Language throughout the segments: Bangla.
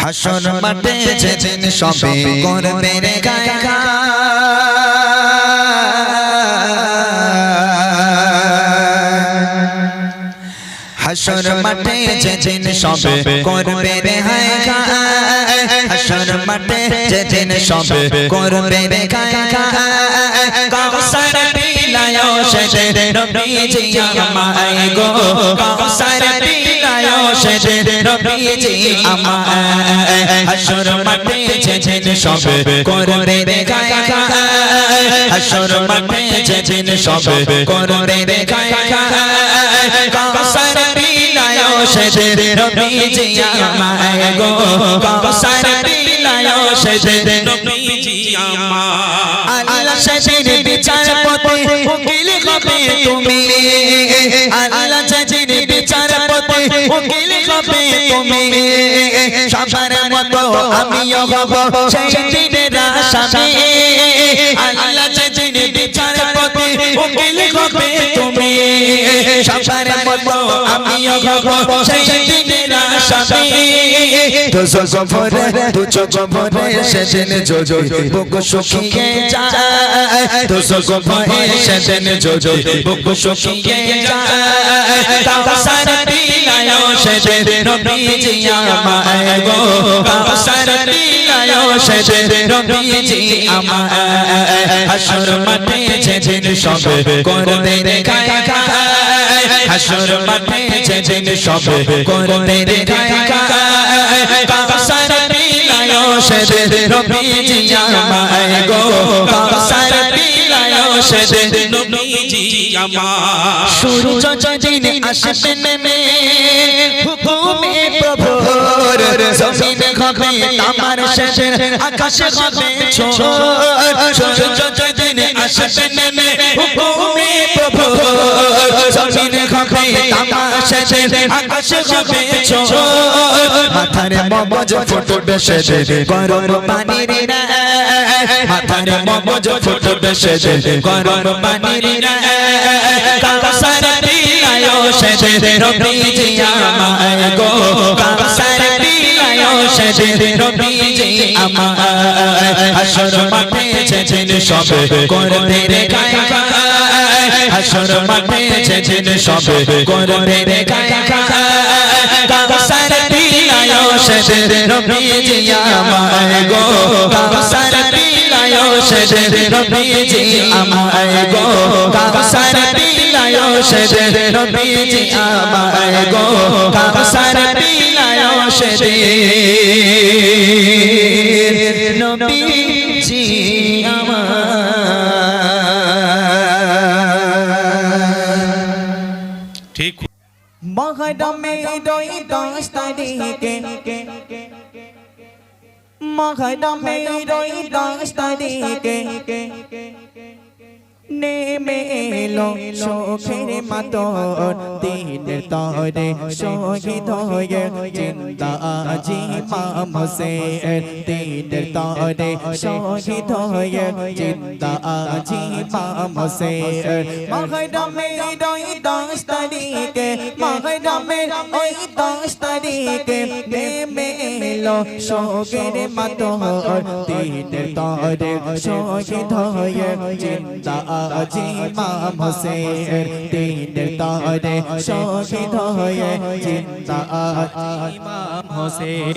হাসর মাঠে যেদিন সবে করবে রে গায় হাসর মাঠে যেদিন সবে করবে রে হায় হাসর মাঠে যেদিন সবে করবে রে গায় কাউসার পিলায়ো সেদিন নবীজি আমায় গো কাউসার পিলায়ো সেদিন নবীজি আমায় হাসর মাঠে যেদিন সবে করবে রে গায় হাসর মাঠে যেদিন সবে করবে রে গায় কাউসার পিলায়ো সেদিন নবীজি আমায় গো কাউসার পিলায়ো সেদিন নবীজি আমায় আল্লাহ সেদিন বিচারপতি উকিল হবে তুমি আল্লাহ সেদিন বিচারপতি উকিল হবে তুমি সবার মতো আমিও হব সেই দিনের আসামি আল্লাহ সেদিন বিচারপতি উকিল হবে তুমি সবার মতো আমিও হব সেই দিনের আসামি তো জগভরে তো জগভরে সেদিন জোজো বুক শুকিয়ে যায় তো জগভরে সেদিন জোজো বুক শুকিয়ে যায় কাউসার পিলায়ো সেদিন নবীজি আমায় গো কাউসার পিলায়ো সেদিন নবীজি আমায় হাসর মাঠে যেদিন সবে করবে রে গায় হাসর মাঠে যেদিন সবে করবে রে গায় কাউসার পিলায়ো সেদিন নবীজি আমায় গো কাউসার পিলায়ো সেদিন নবীজি আমায় সূর্য যেদিন আসবে নেমে হুকুমে প্রভুর জমিন হবে তামার সেদিন আকাশে হবে ছোট সূর্য যেদিন আসবে নেমে হুকুমে প্রভুর জমিন হবে তামার সেদিন আকাশে হবে ছোট মাথার মগজ ফুটবে সেদিন গরম পানির মাথার মগজ ফুটবে সেদিন গরম পানির কাউসার পিলায়ো সেদিন নবীজি আমায় গো কাউসার পিলায়ো সেদিন নবীজি আমায় হাসর মাঠে যেদিন সবে করবে রে গায় হাসর মাঠে যেদিন সবে করবে রে গায় কাউসার পিলায়ো সেদিন নবীজি আমায় গো কাউসার পিলায়ো সেদিন নবীজি আমায় গো কাউসার পিলায়ো সেদিন নবীজি আমায় গো কাউসার পিলায়ো সেদিন নবীজি আমায় ঠিক মহরমে রই 10 তারিখে মহরমে রই 10 তারিখে নেমে এলো শোকের মাতর দিনের তরে শহীদ হয়ে জিন্দা আজি ইমাম হোসেন দিনের তরে শহীদ হয়ে জিন্দা আজি ইমাম হোসেন মহরমে রই 10 তারিখে মহরমে ওই 10 তারিখে নেমে এলো শোকের মাতর দিনের তরে শহীদ হয়ে জিন্দা আজি ইমাম হোসেন দিনের তরে শহীদ হয়ে জিন্দা ইমাম হোসেন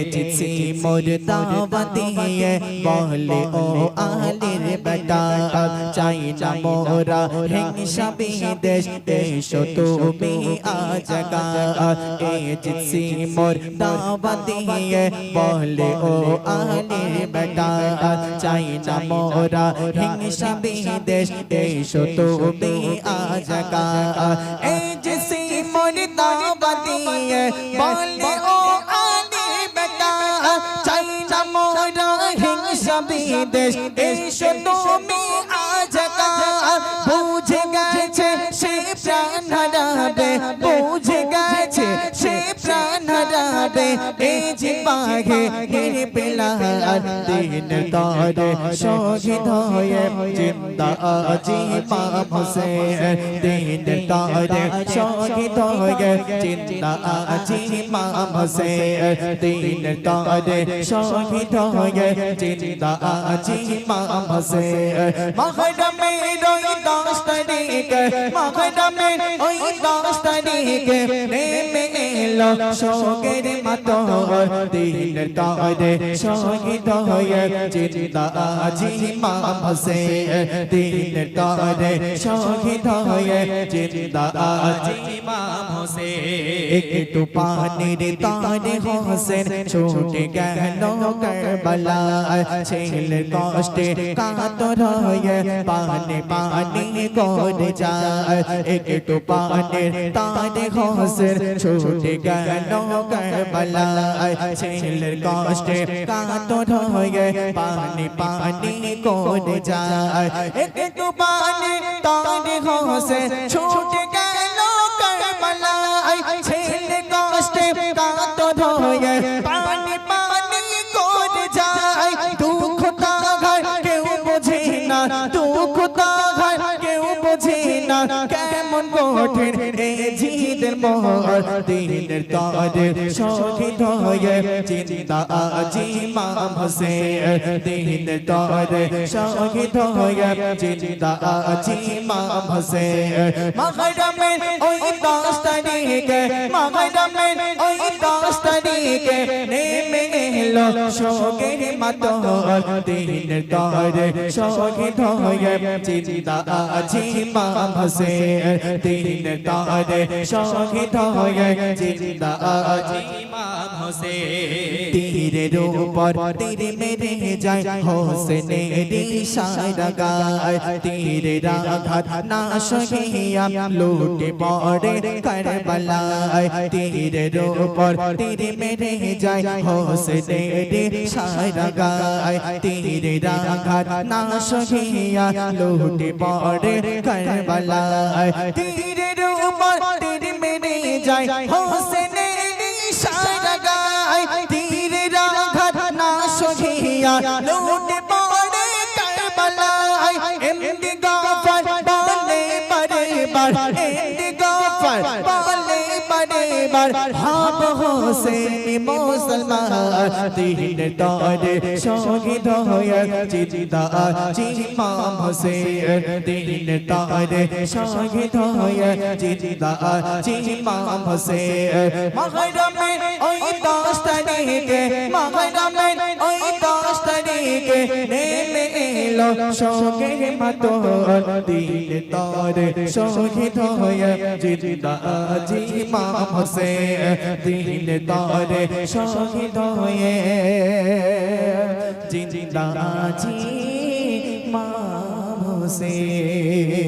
জিতছি মোর দাওয়াতিয়ে বলে ও আলীর বেটা চাই না মোরা হিংসা বিদেশ এসো তুমি আজগা জিতছি মোর দাওয়াতিয়ে বলে ও আলীর বেটা চাই না মোরা হিংসা দেশ এসো তুমি আজগা এই জিসি মোর দাওয়াতিয়ে বলে ও আলী বেটা চাই না মোরা হিংসা বিদেশ এসো তুমি আজগা বুঝে গেছে সে প্রাণ হারাবে বুঝে গেছে সে প্রাণ হারাবে এই যে পাগে গিরে পেলার দিন তারে শহীদ হয়ে জিন্দা আজি ইমাম হোসেন দিন তারে শহীদ হয়ে জিন্দা আজি ইমাম হোসেন দিন তারে শহীদ হয়ে জিন্দা আজি ইমাম হোসেন মহরমে রই 10 তারিখে মহরমে ওই 10 তারিখে নেমে এলো শোকের মাতর দিন তারে শহীদ হয়ে জিন্দা আজি ইমাম হোসেন দিন তারে শহীদ হয়ে জিন্দা আজি ইমাম হোসেন একটু পানির তারে হোসেন ছুটে গেল কারবালায় ছেলের কষ্টে কাতর হয়ে পানি পানি করে যায় একটু পানির তারে হোসেন ছুটে গেল কারবালায় ছেলের কষ্টে কাতর হয়ে পানি পানি করে যায় একটু পানির তারে হোসেন ছুটে গেল কারবালায় ছেলের কষ্টে কাতর হয়ে পানি পানি করে যায় দুঃখ তাহার কেউ বোঝে না দুঃখ তাহার কেউ বোঝে না কেমন কঠিন এই জিদের মোহর দিনের তারে শহীদ হয়ে জিন্দা আজি ইমাম হোসেন দিনের তারে শহীদ হয়ে জিন্দা আজি ইমাম হোসেন মহরমে ওই 10 তারিখে মহরমে ওই 10 তারিখে নেমে এলো শোকের মাতর দিনের তারে শহীদ হয়ে জিন্দা আজি ইমাম হোসেন দিনের তারে শহীদ হয়ে জিন্দা আজি ইমাম হোসেন তীরের উপর তীর মেরে যায় হোসেনের ইশারা গায় তীরের আঘাত না সহিয়া লুটে পড়ে কারবালায় তীরের উপর তীর মেরে যায় হোসেনের ইশারা গায় তীরের আঘাত না সহিয়া লুটে পড়ে কারবালায় তীরের উপর তীর মেরে যায় হোসেনের ইশারা গায় তীরের আঘাত না সহিয়া লুটে পড়ে কারবালায় এমনি গাফর বলে বারেবার এমনি গাফর বলে বারেবার হাব হোসেন মুসলমান দিন তারে শহীদ হয়ে জিন্দা আজি ইমাম হোসেন দিন তারে শহীদ হয়ে জিন্দা আজি ইমাম হোসেন মহরমে ওই 10 তারিখে মহরমে ওই 10 তারিখে নেমে এলো শোকের মাতর দিন তারে শহীদ হয়ে জিন্দা আজি ইমাম হোসেন দিন তারে শহীদ হয়ে জিন্দা আজি ইমাম হোসেন